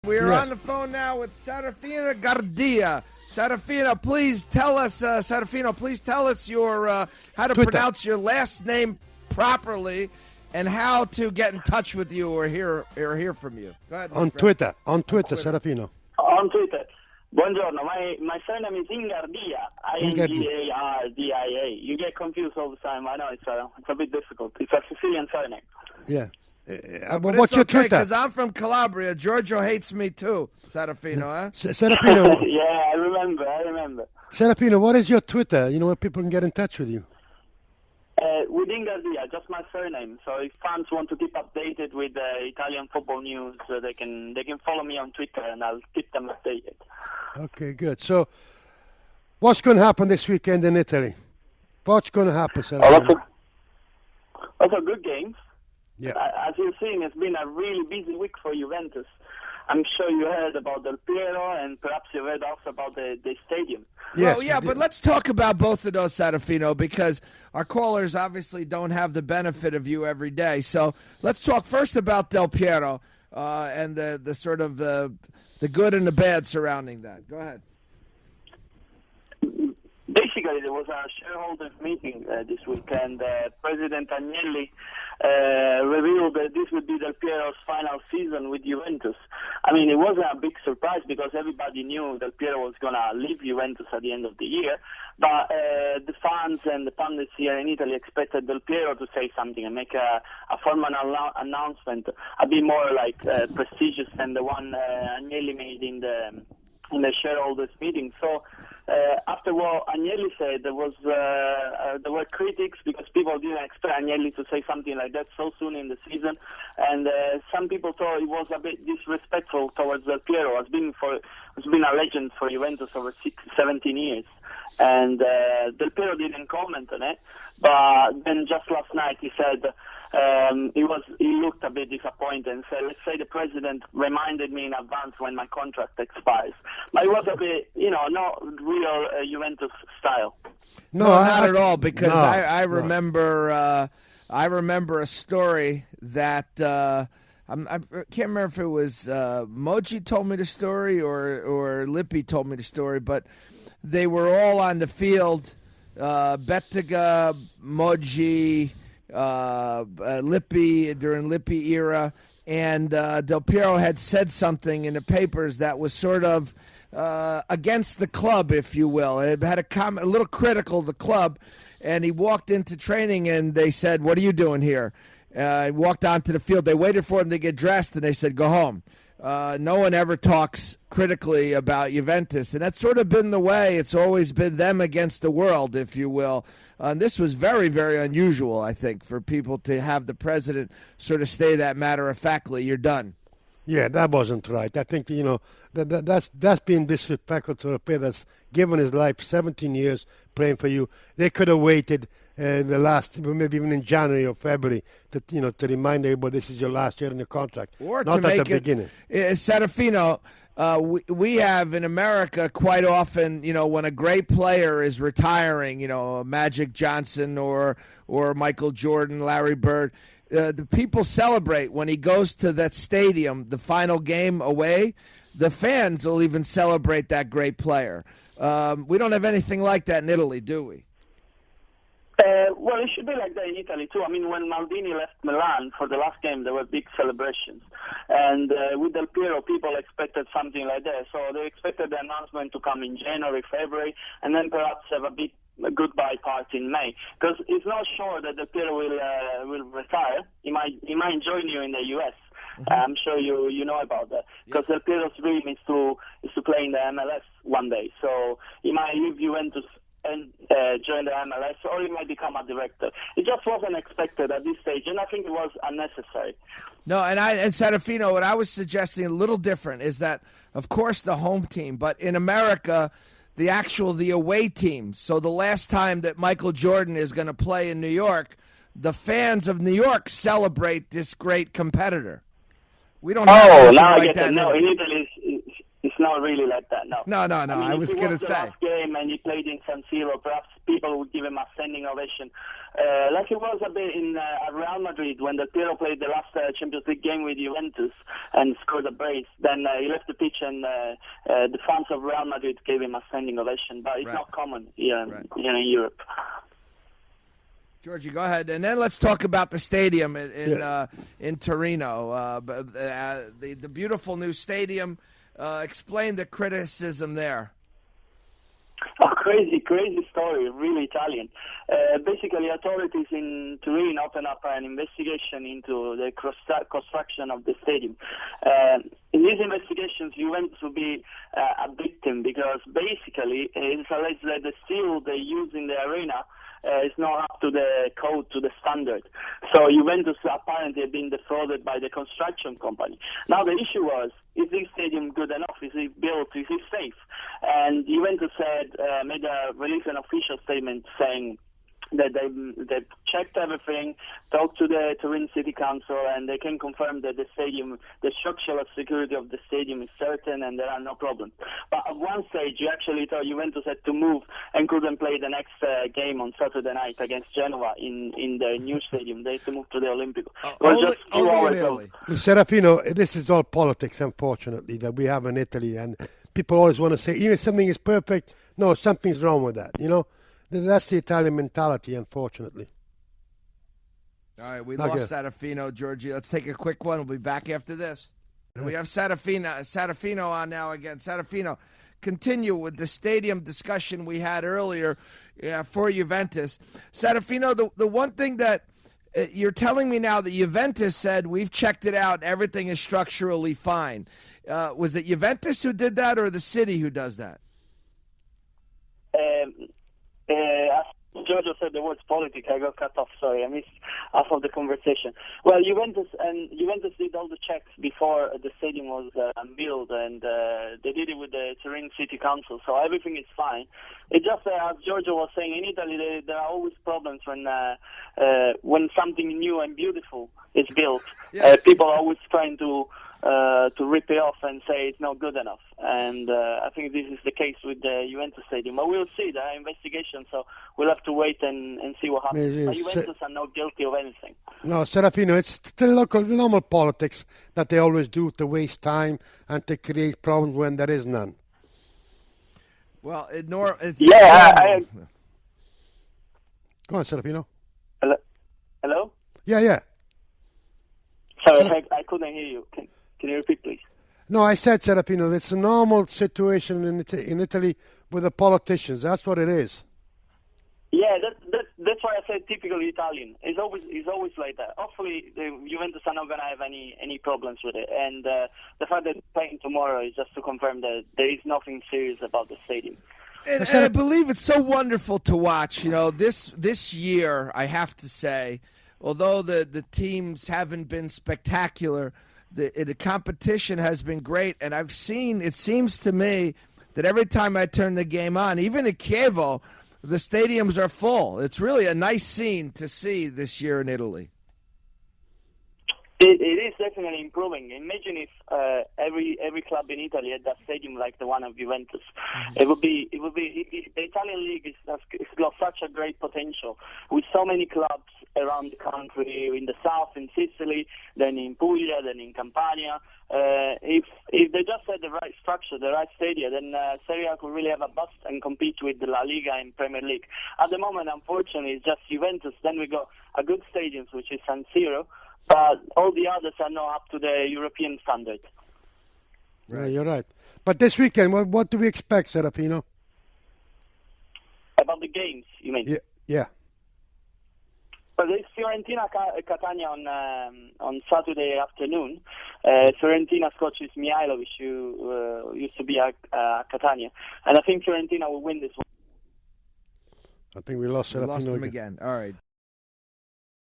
We're on the phone now with Serafina Gardia. Serafina, please tell us. Please tell us your how to pronounce your last name properly, and how to get in touch with you or hear from you. Go ahead. On Twitter, Serafino. On Twitter. Buongiorno. My surname is Ingardia. Ingardia. You get confused all the time. I know it's a bit difficult. It's a Sicilian surname. Yeah. But what's your Twitter? Because I'm from Calabria. Giorgio hates me too, Serafino, huh? Serafino. Yeah, I remember. Serafino, what is your Twitter? You know where people can get in touch with you? With Ingardia, just my surname. So if fans want to keep updated with Italian football news, they can follow me on Twitter, and I'll keep them updated. Okay, good. So what's going to happen this weekend in Italy? What's going to happen, Serafino? Lots of good games. Yeah. As you're seeing, it's been a really busy week for Juventus. I'm sure you heard about Del Piero, and perhaps you heard also about the stadium. Yes, well, yeah, but let's talk about both of those, Serafino, because our callers obviously don't have the benefit of you every day. So let's talk first about Del Piero and the sort of the good and the bad surrounding that. Go ahead. Basically, there was a shareholders meeting this week, and President Agnelli revealed that this would be Del Piero's final season with Juventus. I mean, it wasn't a big surprise because everybody knew Del Piero was going to leave Juventus at the end of the year, but the fans and the pundits here in Italy expected Del Piero to say something and make a formal announcement, a bit more like prestigious than the one Agnelli made in the shareholders meeting. So after what Agnelli said, there were critics because people didn't expect Agnelli to say something like that so soon in the season, and some people thought it was a bit disrespectful towards Del Piero. Has been a legend for Juventus over 17 years, and Del Piero didn't comment on it. But then just last night he said he looked a bit disappointed and said, let's say the president reminded me in advance when my contract expires. But it was a bit, not real Juventus style. No, not at all, because I remember a story that I can't remember if it was Moji told me the story or Lippi told me the story, but they were all on the field, Bettega, Moji, Lippi during Lippi era, and Del Piero had said something in the papers that was sort of against the club, if you will. It had a little critical of the club, and he walked into training and they said, "What are you doing here?" He walked onto the field. They waited for him to get dressed, and they said, "Go home." No one ever talks critically about Juventus, and that's sort of been the way. It's always been them against the world, if you will. This was very, very unusual, I think, for people to have the president sort of say that matter-of-factly, you're done. Yeah, that wasn't right. I think, that's been disrespectful to a player that's given his life 17 years playing for you. They could have waited the last, maybe even in January or February, to remind everybody this is your last year in your contract, or not to at make the beginning. Serafino, we have in America quite often, when a great player is retiring, Magic Johnson or Michael Jordan, Larry Bird, the people celebrate when he goes to that stadium, the final game away. The fans will even celebrate that great player. We don't have anything like that in Italy, do we? Well, it should be like that in Italy too. I mean, when Maldini left Milan for the last game, there were big celebrations. And with Del Piero, people expected something like that. So they expected the announcement to come in January, February, and then perhaps have a goodbye party in May. Because it's not sure that Del Piero will retire. He might join you in the U.S. Mm-hmm. I'm sure you know about that. Because Del Piero's dream is to play in the MLS one day. So he might leave Juventus and join the MLS, or he might become a director. It just wasn't expected at this stage, and I think it was unnecessary. No, and Serafino, what I was suggesting a little different is that, of course, the home team, but in America, the away team. So the last time that Michael Jordan is going to play in New York, the fans of New York celebrate this great competitor. We don't have anything like that. No, in Italy, it's not really like that. No. No. I mean, I was if it going to was the say. last game and he played in San Siro, perhaps people would give him a standing ovation. Like it was a bit in at Real Madrid when Del Piero played the last Champions League game with Juventus and scored a brace. Then he left the pitch and the fans of Real Madrid gave him a standing ovation. But it's not common here in Europe. Georgie, go ahead, and then let's talk about the stadium in Torino. The beautiful new stadium. Explain the criticism there. Oh, crazy story, really Italian. Basically, authorities in Turin opened up an investigation into the construction of the stadium. In these investigations, Juventus will be a victim because basically it's alleged that the steel they use in the arena is not up to the code, to the standard. So Juventus apparently have been defrauded by the construction company. Now the issue was, is this stadium good enough? Is it built? Is it safe? And Juventus released an official statement saying that they checked everything, talked to the Turin City Council, and they can confirm that the structural security of the stadium is certain and there are no problems. But at one stage, you actually thought Juventus had to move and couldn't play the next game on Saturday night against Genoa in the new stadium. They had to move to the Olimpico. Only in Italy. Serafino, this is all politics, unfortunately, that we have in Italy, and people always want to say, even if something is perfect, no, something's wrong with that, That's the Italian mentality, unfortunately. All right, we lost Serafino, Georgie. Let's take a quick one. We'll be back after this. And we have Serafino on now again. Serafino, continue with the stadium discussion we had earlier for Juventus. Serafino, the one thing that you're telling me now that Juventus said, we've checked it out, everything is structurally fine. Was it Juventus who did that or the city who does that? As Giorgio said the words politics, I got cut off. Sorry, I missed half of the conversation. Well, Juventus did all the checks before the stadium was built, and they did it with the Turin City Council, so everything is fine. It just, as Giorgio was saying, in Italy there are always problems when something new and beautiful is built. Yes. People are always trying to rip it off and say it's not good enough. And I think this is the case with the Juventus Stadium. But we'll see. There are investigations, so we'll have to wait and see what happens. But Juventus are not guilty of anything. No, Serafino, it's still normal politics that they always do to waste time and to create problems when there is none. Well, it's I Go on, Serafino. Hello? Yeah. Sorry, I couldn't hear you. Can you repeat, please? No, I said, Serafino, it's a normal situation in Italy with the politicians. That's what it is. Yeah, that's why I said typically Italian. It's always like that. Hopefully, the Juventus are not going to have any problems with it. And the fact that they're playing tomorrow is just to confirm that there is nothing serious about the stadium. And I believe it's so wonderful to watch. This year, I have to say, although the teams haven't been spectacular, the competition has been great. And it seems to me that every time I turn the game on, even at Chievo, the stadiums are full. It's really a nice scene to see this year in Italy. It is definitely improving. Imagine if every club in Italy had that stadium like the one of Juventus. It would be. The Italian league has got such a great potential with so many clubs around the country, in the south, in Sicily, then in Puglia, then in Campania. If they just had the right structure, the right stadium, then Serie A could really have a bust and compete with the La Liga and Premier League. At the moment, unfortunately, it's just Juventus. Then we got a good stadium, which is San Siro, but all the others are not up to the European standard. Right, you're right. But this weekend, what do we expect, Serafino? About the games, you mean? Yeah. But there's Fiorentina-Catania on Saturday afternoon. Fiorentina's coach is Mihailovic, who used to be at Catania. And I think Fiorentina will win this one. I think we lost Serafino again. All right.